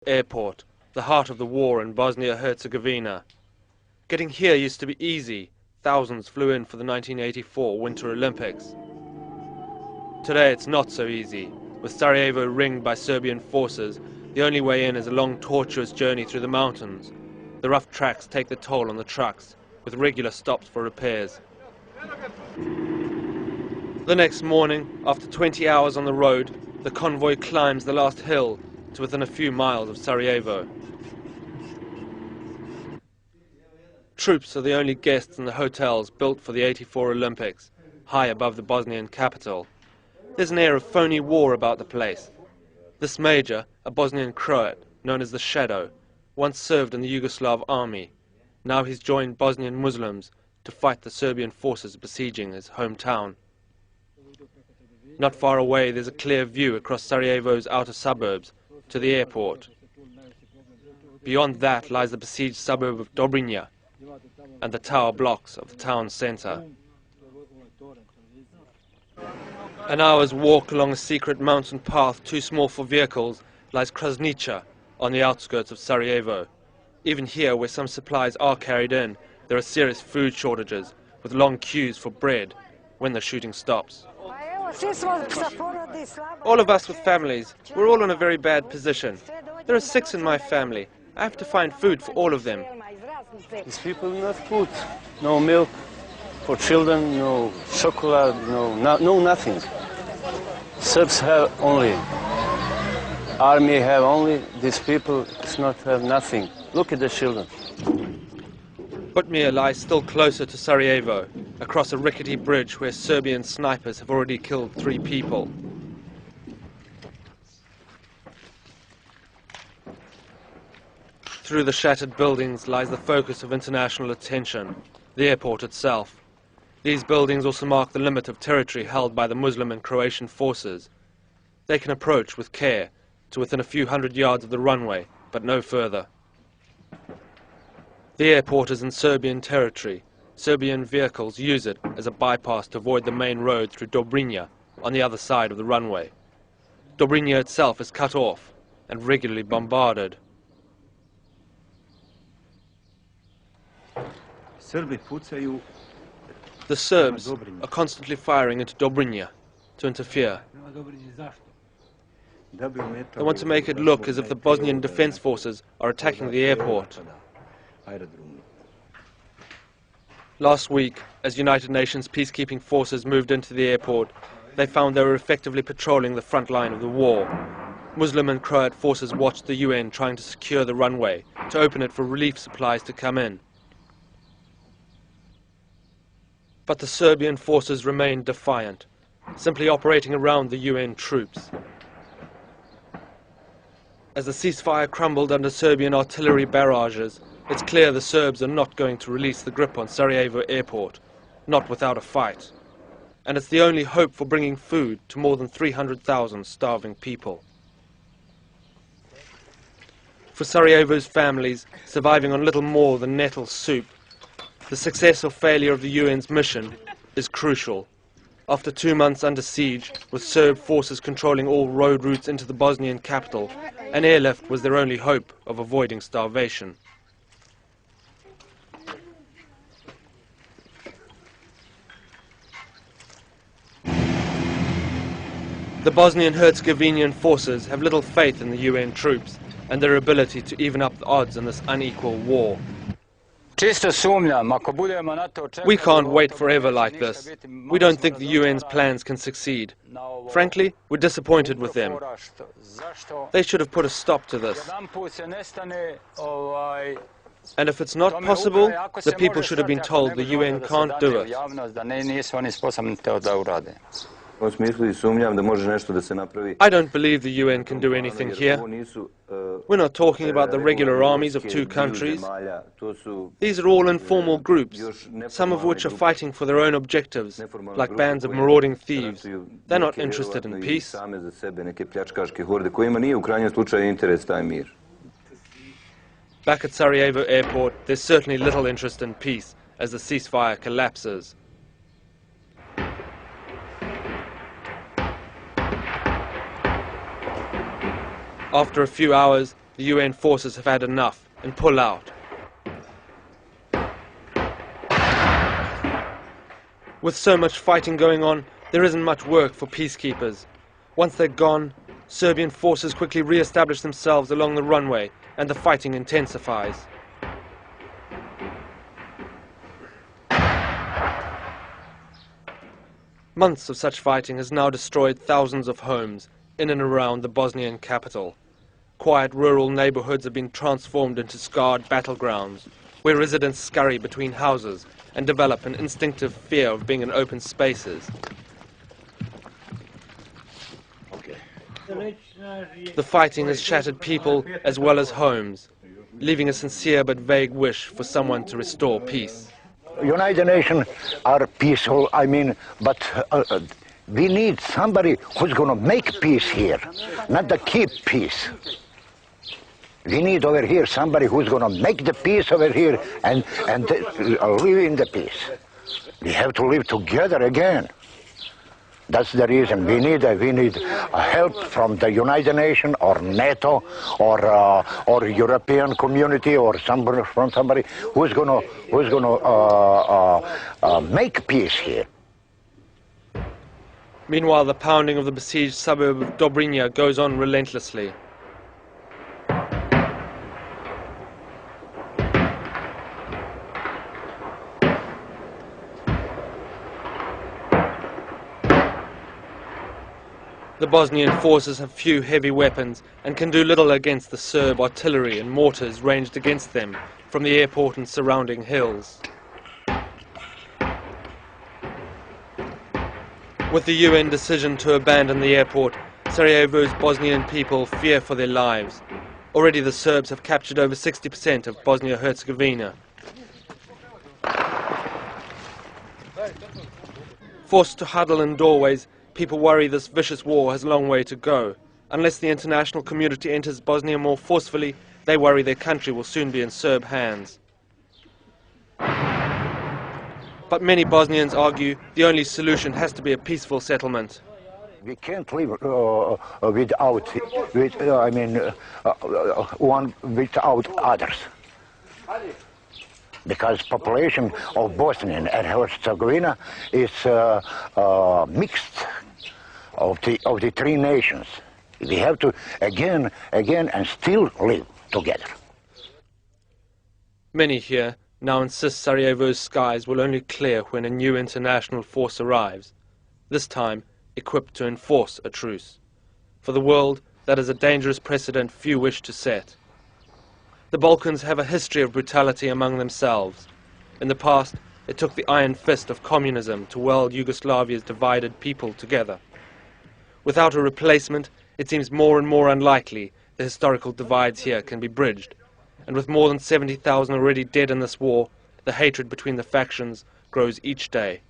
Airport, the heart of the war in Bosnia-Herzegovina. Getting here used to be easy. Thousands flew in for the 1984 Winter Olympics. Today it's not so easy. With Sarajevo ringed by Serbian forces, the only way in is a long, tortuous journey through the mountains. The rough tracks take the toll on the trucks, with regular stops for repairs. The next morning, after 20 hours on the road, the convoy climbs the last hill to within a few miles of Sarajevo. Troops are the only guests in the hotels built for the '84 Olympics, high above the Bosnian capital. There's an air of phony war about the place. This major, a Bosnian Croat known as the Shadow, once served in the Yugoslav army. Now he's joined Bosnian Muslims to fight the Serbian forces besieging his hometown. Not far away there's a clear view across Sarajevo's outer suburbs to the airport. Beyond that lies the besieged suburb of Dobrinja and the tower blocks of the town centre. An hour's walk along a secret mountain path too small for vehicles lies Krasnica on the outskirts of Sarajevo. Even here, where some supplies are carried in, there are serious food shortages, with long queues for bread when the shooting stops. All of us with families, we're all in a very bad position. There are 6 in my family. I have to find food for all of them. These people not food, no milk for children, no chocolate, no nothing. Serbs have only, army have only, these people does not have nothing. Look at the children. Butmir lies still closer to Sarajevo, across a rickety bridge where Serbian snipers have already killed 3 people. Through the shattered buildings lies the focus of international attention, the airport itself. These buildings also mark the limit of territory held by the Muslim and Croatian forces. They can approach with care to within a few hundred yards of the runway, but no further. The airport is in Serbian territory. Serbian vehicles use it as a bypass to avoid the main road through Dobrinja on the other side of the runway. Dobrinja itself is cut off and regularly bombarded. The Serbs are constantly firing into Dobrinja to interfere. They want to make it look as if the Bosnian defense forces are attacking the airport. Last week, as United Nations peacekeeping forces moved into the airport, they found they were effectively patrolling the front line of the war. Muslim and Croat forces watched the UN trying to secure the runway, to open it for relief supplies to come in. But the Serbian forces remained defiant, simply operating around the UN troops. As the ceasefire crumbled under Serbian artillery barrages, it's clear the Serbs are not going to release the grip on Sarajevo airport, not without a fight. And it's the only hope for bringing food to more than 300,000 starving people. For Sarajevo's families, surviving on little more than nettle soup, the success or failure of the UN's mission is crucial. After 2 months under siege, with Serb forces controlling all road routes into the Bosnian capital, an airlift was their only hope of avoiding starvation. The Bosnian-Herzegovinian forces have little faith in the UN troops and their ability to even up the odds in this unequal war. We can't wait forever like this. We don't think the UN's plans can succeed. Frankly, we're disappointed with them. They should have put a stop to this. And if it's not possible, the people should have been told the UN can't do it. I don't believe the UN can do anything here. We're not talking about the regular armies of 2 countries. These are all informal groups, some of which are fighting for their own objectives, like bands of marauding thieves. They're not interested in peace. Back at Sarajevo airport, there's certainly little interest in peace as the ceasefire collapses. After a few hours, the UN forces have had enough and pull out. With so much fighting going on, there isn't much work for peacekeepers. Once they're gone, Serbian forces quickly re-establish themselves along the runway and the fighting intensifies. Months of such fighting has now destroyed thousands of homes in and around the Bosnian capital. Quiet rural neighborhoods have been transformed into scarred battlegrounds, where residents scurry between houses and develop an instinctive fear of being in open spaces. The fighting has shattered people as well as homes, leaving a sincere but vague wish for someone to restore peace. United Nations are peaceful, but we need somebody who's going to make peace here, not to keep peace. We need over here somebody who's going to make the peace over here and live in the peace. We have to live together again. That's the reason we need help from the United Nations or NATO or European community or from somebody who's gonna make peace here. Meanwhile, the pounding of the besieged suburb of Dobrinja goes on relentlessly. The Bosnian forces have few heavy weapons and can do little against the Serb artillery and mortars ranged against them from the airport and surrounding hills. With the UN decision to abandon the airport, Sarajevo's Bosnian people fear for their lives. Already the Serbs have captured over 60% of Bosnia-Herzegovina. Forced to huddle in doorways, people worry this vicious war has a long way to go. Unless the international community enters Bosnia more forcefully, they worry their country will soon be in Serb hands. But many Bosnians argue the only solution has to be a peaceful settlement. We can't live one without others. Because population of Bosnia and Herzegovina is mixed of the three nations. We have to again and still live together. Many here now insist Sarajevo's skies will only clear when a new international force arrives, this time equipped to enforce a truce. For the world, that is a dangerous precedent few wish to set. The Balkans have a history of brutality among themselves. In the past, it took the iron fist of communism to weld Yugoslavia's divided people together. Without a replacement, it seems more and more unlikely the historical divides here can be bridged. And with more than 70,000 already dead in this war, the hatred between the factions grows each day.